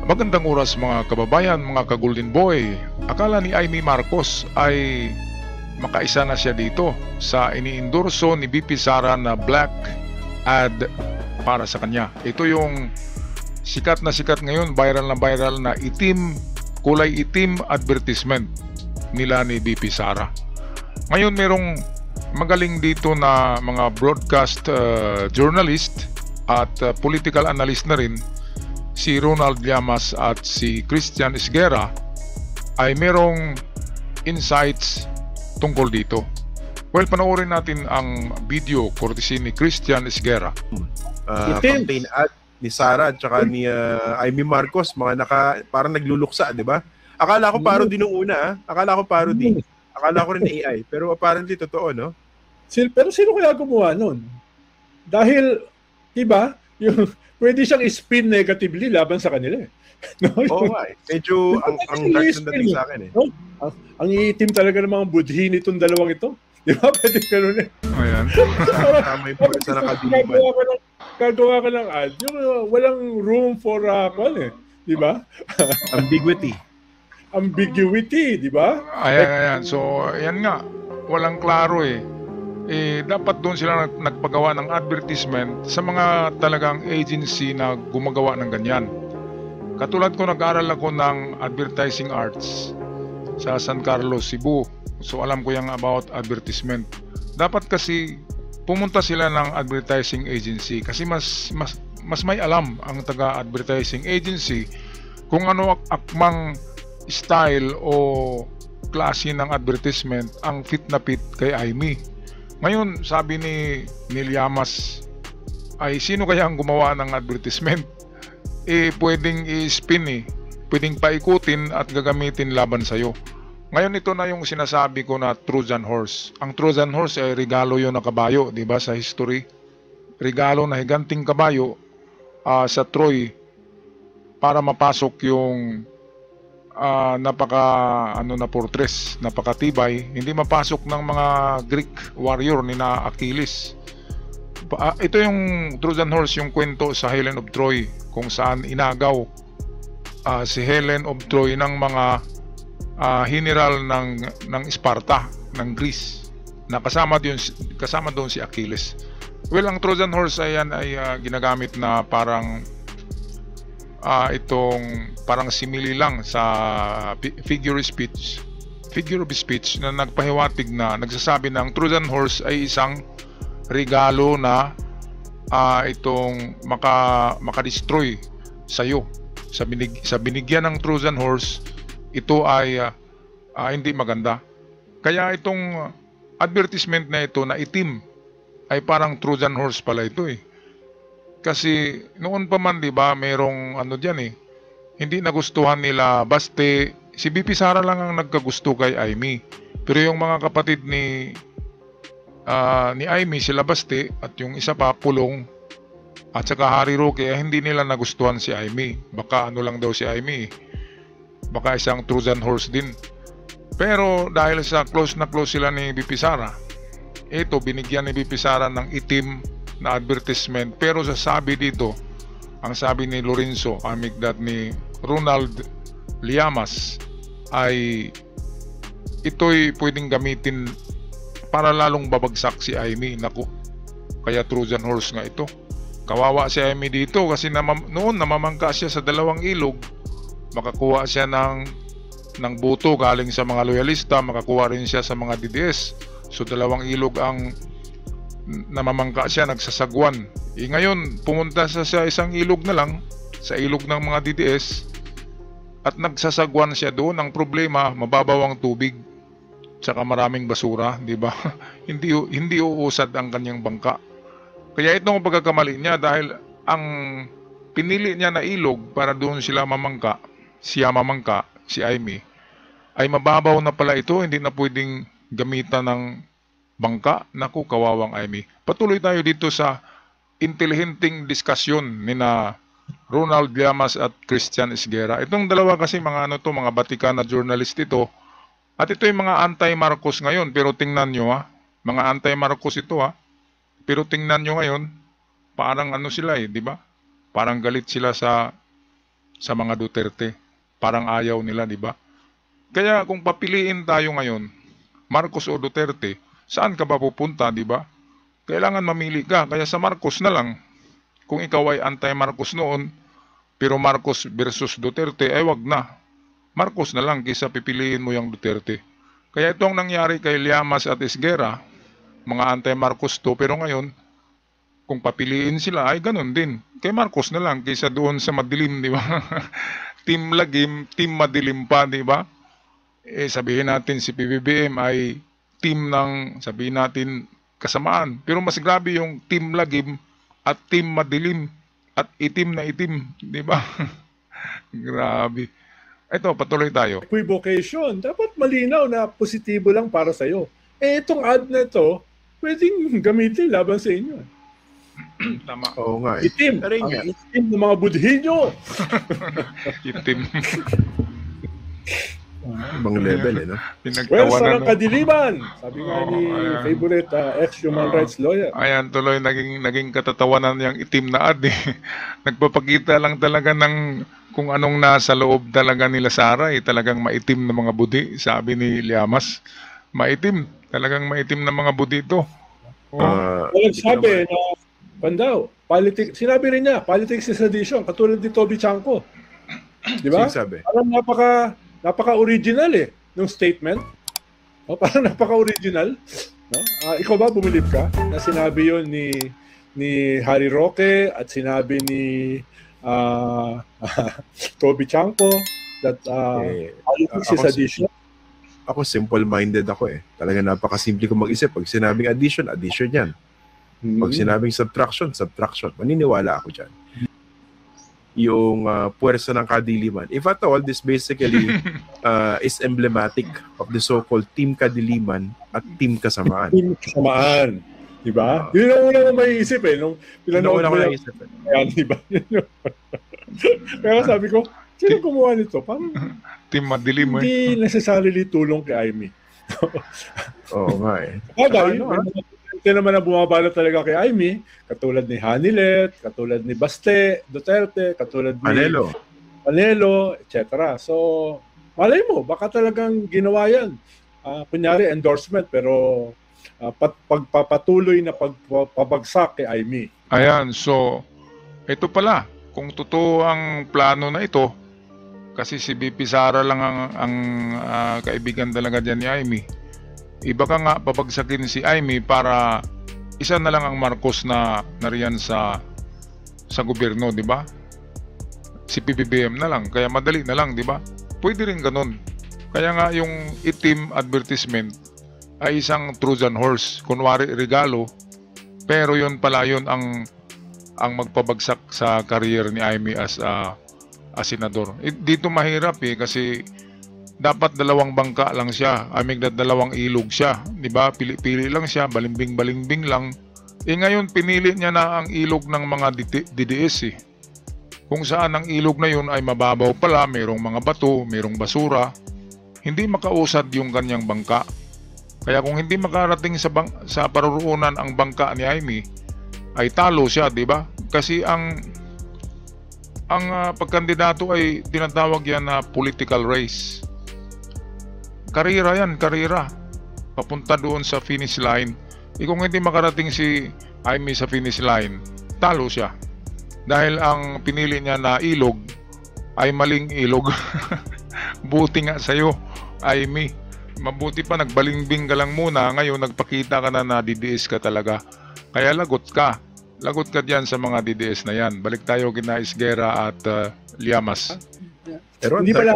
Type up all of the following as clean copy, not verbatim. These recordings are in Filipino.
Magandang oras mga kababayan, mga ka-Golden Boy. Akala ni Amy Marcos ay makaisa na siya dito sa iniendorso ni BP Sara na black ad para sa kanya. Ito yung sikat ngayon, viral na itim, kulay itim advertisement nila ni BP Sara. Ngayon merong magaling dito na mga broadcast journalist at political analyst na rin, si Ronald Llamas at si Christian Esguerra, ay merong insights tungkol dito. Well, panoorin natin ang video courtesy ni Christian Esguerra. Campaign ad ni Sara at saka ni Amy Marcos, parang nagluluksa, di ba? Akala ko parody nung una, akala ko parody. Akala ko rin AI, pero apparently totoo, no? Pero sino kaya gumawa nun? Dahil, diba, yung pwede siyang spin negatively laban sa kanila. No? Oo nga eh. Medyo ang dark ng dating sa akin eh. No? Ang iitim talaga ng mga budhi nitong dalawang ito. Di ba? Pwede ganun eh. Ayan. Tama yung pwede sa nakadiliman. Gagawa ka ng ad. Yung walang room for, di ba? Ambiguity. Ambiguity, di ba? Ayan. So, ayan nga. Walang klaro eh. Dapat doon sila nagpagawa ng advertisement sa mga talagang agency na gumagawa ng ganyan. Katulad ko, nag-aral ako ng advertising arts sa San Carlos, Cebu. So alam ko yung about advertisement. Dapat kasi pumunta sila ng advertising agency kasi mas may alam ang taga-advertising agency kung ano akmang style o klase ng advertisement ang fit na fit kay Amy. Ngayon, sabi ni Llamas, ay sino kaya ang gumawa ng advertisement? Pwedeng i-spin pwedeng paikutin at gagamitin laban sa'yo. Ngayon, ito na yung sinasabi ko na Trojan horse. Ang Trojan horse ay regalo yun na kabayo, di ba, sa history? Regalo na higanting kabayo sa Troy para mapasok yung fortress, napakatibay, hindi mapasok ng mga Greek warrior ni na Achilles. Ito yung Trojan horse, yung kwento sa Helen of Troy, kung saan inagaw si Helen of Troy ng mga general ng Sparta, ng Greece, na kasama doon si Achilles. Well, ang Trojan horse ay ginagamit na parang itong parang simile lang sa figure of speech na nagpahiwatig na nagsasabi ng Trojan horse ay isang regalo na itong makadestroy sa'yo. Sa binigyan ng Trojan horse, ito ay hindi maganda. Kaya itong advertisement na ito na itim ay parang Trojan horse pala ito eh. Kasi noon pa man, di ba, merong diyan hindi nagustuhan nila Baste. Si BP Sara lang ang nagkagusto kay Amy. Pero yung mga kapatid ni Amy, sila Baste at yung isa pa Pulong at saka Harry Roque, hindi nila nagustuhan si Amy. Baka lang daw si Amy. Baka isang Trojan horse din. Pero dahil sa close sila ni BP Sara, ito binigyan ni BP Sara ng itim na advertisement. Pero sasabi dito, ang sabi ni Lorenzo Amigdat ni Ronald Llamas ay ito'y pwedeng gamitin para lalong babagsak si Amy. Naku, kaya Trojan horse nga ito. Kawawa si Amy dito kasi noon namamangka siya sa dalawang ilog. Makakuha siya ng buto galing sa mga loyalista, makakuha rin siya sa mga DDS. So dalawang ilog ang namamangka siya, nagsasagwan. Ngayon, pumunta siya sa isang ilog na lang, sa ilog ng mga DDS, at nagsasagwan siya doon. Ang problema, mababaw ang tubig, tsaka maraming basura, di ba? hindi uusad ang kanyang bangka. Kaya itong pagkakamali niya dahil ang pinili niya na ilog para doon siya mamangka, si Amy, ay mababaw na pala ito, hindi na pwedeng gamitan ng bangka. Naku, kawawang Amy. Patuloy tayo dito sa intelihenteng diskusyon ni na Ronald Llamas at Christian Esguerra. Itong dalawa kasi mga batika na journalist ito. At ito yung mga anti-Marcos ngayon. Pero tingnan nyo mga anti-Marcos ito Pero tingnan nyo ngayon, parang sila di ba? Parang galit sila sa sa mga Duterte. Parang ayaw nila, di ba? Kaya kung papiliin tayo ngayon, Marcos o Duterte, saan ka ba pupunta, di ba? Kailangan mamili ka, kaya sa Marcos na lang. Kung ikaw ay anti-Marcos noon, pero Marcos versus Duterte, ay wag na. Marcos na lang kaysa pipiliin mo yung Duterte. Kaya ito ang nangyari kay Llamas at Esguerra, mga anti-Marcos to, pero ngayon, kung papiliin sila, ay ganun din. Kay Marcos na lang kaysa doon sa madilim, di ba? Team lagim, team madilim pa, di ba? Sabihin natin si PBBM ay team ng, sabihin natin, kasamaan. Pero mas grabe yung team lagim at team madilim at itim na itim, di ba? Grabe. Ito, patuloy tayo. Equivocation. Dapat malinaw na positibo lang para sa'yo. Itong ad na ito, pwedeng gamitin laban sa inyo. Tama. Oo nga. Itim. Ang itim ng mga budhinyo. Itim. Ibang level, no? Well, sarang kadiliman. Sabi nga ni favorite ex-human rights lawyer. Ayan, tuloy naging katatawanan yung itim na ad. Nagpapakita lang talaga ng kung anong nasa loob talaga nila Sara. Talagang maitim na mga budi, sabi ni Llamas. Maitim. Talagang maitim na mga budi ito. Sabi na, Pandaw, sinabi rin niya, politics is addition, katulad ni Toby Chanko. Di ba? Parang napaka-original ng statement. Parang napaka-original. No? Ikaw ba, bumilib ka na sinabi yun ni Harry Roque at sinabi ni Toby Chanko that politics is addition? Ako, simple-minded ako eh. Talaga napakasimple ko mag-isip. Pag sinabing addition, addition yan. Pag sinabing subtraction, subtraction. Maniniwala ako dyan. Yung puwersa ng kadiliman. If at all, this basically is emblematic of the so-called Team Kadiliman at Team Kasamaan. Team Kasamaan. Diba? Yun ang una ko may isip nung pinanood mo yung... Ayan, diba? Kaya sabi ko, sino gumawa nito? Parang Team Madilim hindi necessarily tulong kay Aimee. Oo nga eh. Ito naman ang bumabalot talaga kay Aimee, katulad ni Hanilet, katulad ni Baste, Duterte, katulad ni Panelo, etc. So, malay mo, baka talagang ginawa yan. Kunyari, endorsement, pero pagpapatuloy na pagpabagsak kay Aimee. Ayan, so, ito pala, kung totoo ang plano na ito, kasi si BP Sara lang ang kaibigan talaga dyan ni Aimee. Iba ka nga papagsakin si Aimee para isa na lang ang Marcos na nariyan sa gobyerno, di ba? Si PBBM na lang, kaya madali na lang, di ba? Pwede rin ganun. Kaya nga yung itim advertisement ay isang Trojan horse, kunwari regalo, pero yun pala yun ang magpabagsak sa career ni Aimee as senador. Dito mahirap kasi dapat dalawang bangka lang siya. Dalawang ilog siya. Diba? Pili-pili lang siya. Balimbing-balimbing lang. Ngayon, pinili niya na ang ilog ng mga DDS Kung saan ang ilog na yun ay mababaw pala. Mayroong mga bato, mayroong basura. Hindi makausad yung kanyang bangka. Kaya kung hindi makarating sa paruroonan ang bangka ni Aimee, ay talo siya, diba? Kasi ang pagkandidato ay tinatawag yan na political race. Karira yan, karira. Papunta doon sa finish line. Kung hindi makarating si Aimee sa finish line, talo siya. Dahil ang pinili niya na ilog ay maling ilog. Buti nga sa'yo, Aimee. Mabuti pa, nagbalingbing ka lang muna. Ngayon, nagpakita ka na DDS ka talaga. Kaya lagot ka. Lagot ka dyan sa mga DDS na yan. Balik tayo kina Esguerra at Llamas. Pero hindi pala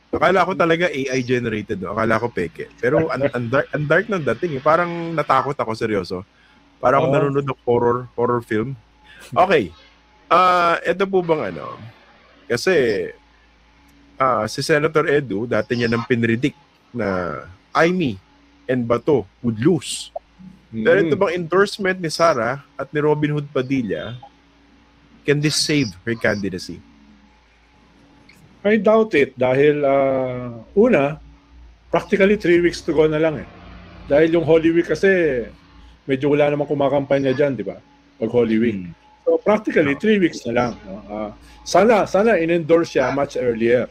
akala ko talaga AI generated. Akala ko peke. Pero ang dark ng dating. Parang natakot ako, seryoso. Parang ako nanonood ng horror film. Okay. Ito po bang kasi si Senator Edu, dati niya nang pinredict na Aimee and Bato would lose. Pero ito bang endorsement ni Sara at ni Robin Hood Padilla, can this save her candidacy? I doubt it dahil una, practically 3 weeks to go na lang Dahil yung Holy Week kasi medyo wala namang kumakampanya dyan, di ba? Pag Holy Week. So So practically 3 weeks na lang. No? Sana in-endorse siya much earlier,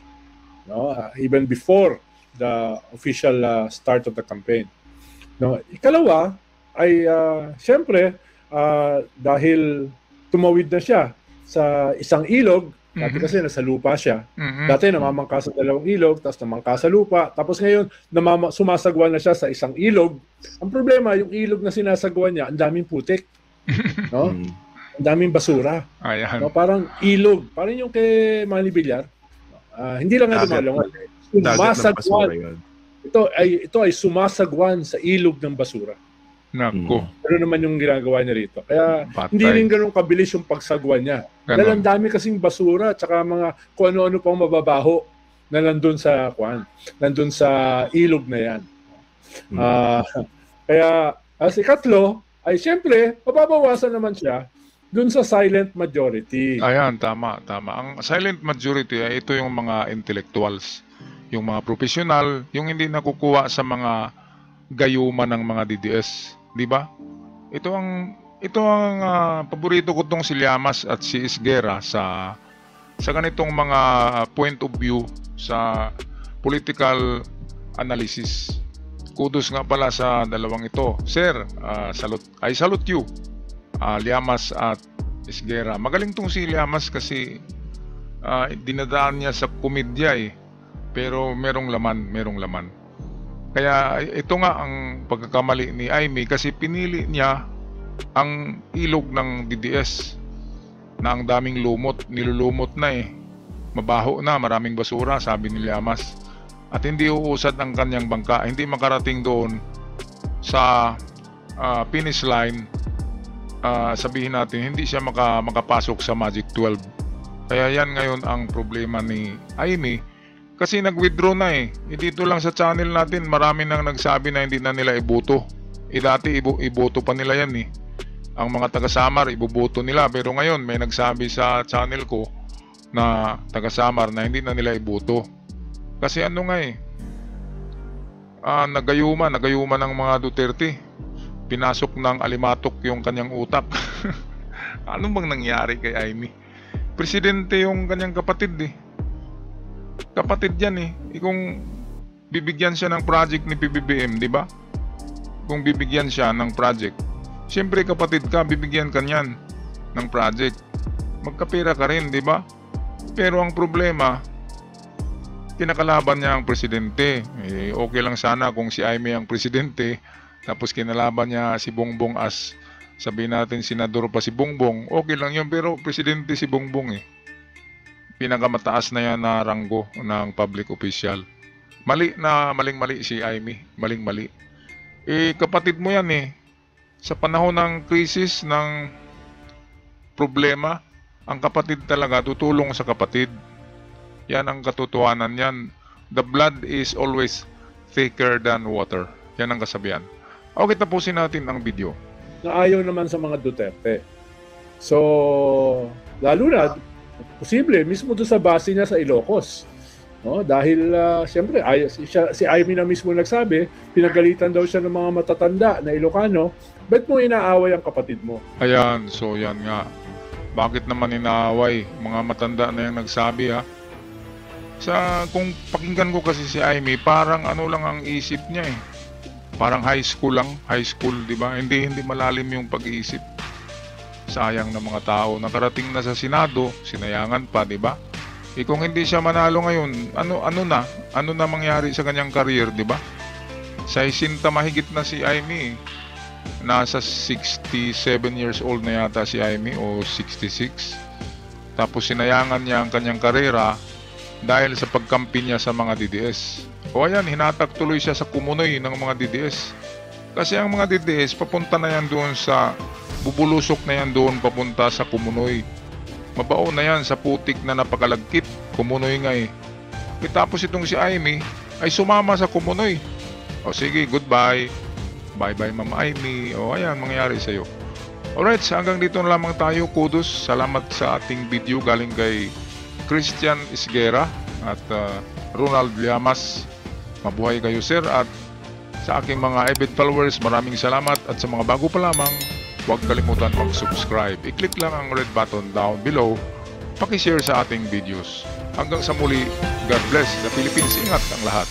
no? Even before the official start of the campaign. No, ikalawa ay syempre dahil tumawid na siya sa isang ilog, dati kasi nasa lupa siya. Dati namamangka sa dalawang ilog, tapos namangka sa lupa, tapos ngayon sumasagwa na siya sa isang ilog. Ang problema, yung ilog na sinasagwa niya, ang daming putik. No? Ang daming basura. Ayan. No, parang ilog, parang yung kay Manny Villar. Hindi lang nga lumalungan. Sumasagwan. Ito ay sumasagwan sa ilog ng basura. Nako. Pero naman yung ginagawa niya rito. Kaya hindi rin ganun kabilis yung pagsagwan niya. Dahil ang dami kasing basura at saka mga kung ano-ano pang mababaho na nandun sa ilog na yan. Kaya as ikatlo ay siyempre mababawasan naman siya dun sa silent majority. Ayan, tama. Ang silent majority ay ito yung mga intellectuals, yung mga professional, yung hindi nakukuha sa mga gayuman ng mga DDS, di ba? Ito ang paborito ko tong si Llamas at si Esguerra sa ganitong mga point of view sa political analysis. Kudos nga pala sa dalawang ito. Sir, salute you. Llamas at Esguerra. Magaling tong si Llamas kasi dinadaan niya sa komedya pero merong laman. Kaya ito nga ang pagkakamali ni Aimee kasi pinili niya ang ilog ng DDS na ang daming lumot, nilulumot na mabaho na, maraming basura, sabi ni Llamas. At hindi uusad ang kanyang bangka, hindi makarating doon sa finish line. Sabihin natin hindi siya makapasok sa Magic 12. Kaya yan ngayon ang problema ni Aimee kasi nag-withdraw na dito lang sa channel natin marami nang nagsabi na hindi na nila iboto. Dati iboto pa nila yan ang mga taga-Samar iboboto nila, pero ngayon may nagsabi sa channel ko na taga-Samar na hindi na nila iboto kasi nagayuma ng mga Duterte. Pinasok ng alimatok yung kanyang utak. Ano bang nangyari kay Aimee? Presidente yung kanyang kapatid Kapatid yan Kung bibigyan siya ng project ni PBBM, di ba? Kung bibigyan siya ng project, siyempre kapatid ka, bibigyan ka niyan ng project. Magkapera ka rin, di ba? Pero ang problema, kinakalaban niya ang presidente. Okay lang sana kung si Aimee ang presidente, tapos kinalaban niya si Bongbong as sabihin natin senador pa si Bongbong, okay lang yun, pero presidente si Bongbong pinakamataas na yan na ranggo ng public official. Maling-mali si Aimee, maling-mali. Kapatid mo yan sa panahon ng krisis, ng problema, ang kapatid talaga tutulong sa kapatid. Yan ang katotohanan yan. The blood is always thicker than water. Yan ang kasabihan. Okay, tapusin natin ang video. Naayaw naman sa mga Duterte. So, lalo na, posible, mismo doon sa base niya sa Ilocos. No? Dahil, siyempre, si Aimee na mismo nagsabi, pinagalitan daw siya ng mga matatanda na Ilocano, ba't mo inaaway ang kapatid mo? Ayan, so yan nga. Bakit naman inaaway? Mga matanda na yung nagsabi kung pakinggan ko kasi si Aimee, parang ano lang ang isip niya Parang high school, di ba? Hindi malalim yung pag-iisip. Sayang ng mga tao. Nakarating na sa Senado, sinayangan pa, di ba? Kung hindi siya manalo ngayon, ano na mangyari sa kanyang career, di ba? Sa 60 mahigit na si Aimee. Nasa 67 years old na yata si Aimee o 66. Tapos sinayangan niya ang kanyang karera dahil sa pagkampi niya sa mga DDS. O ayan, hinatak tuloy siya sa kumunoy ng mga DDS. Kasi ang mga DDS, papunta na yan doon sa, bubulusok na yan doon papunta sa kumunoy. Mabao na yan sa putik na napakalagkit. Kumunoy nga Tapos itong si Aimee ay sumama sa kumunoy. O sige, goodbye. Bye-bye Ma'am Aimee. O ayan, mangyayari sa'yo. Alright, hanggang dito na lamang tayo. Kudos. Salamat sa ating video galing kay Christian Esguerra at Ronald Llamas. Mabuhay kayo sir, at sa aking mga avid followers, maraming salamat, at sa mga bago pa lamang, huwag kalimutan mag-subscribe. I-click lang ang red button down below. Paki-share sa ating videos. Hanggang sa muli, God bless the Philippines. Ingat ang lahat.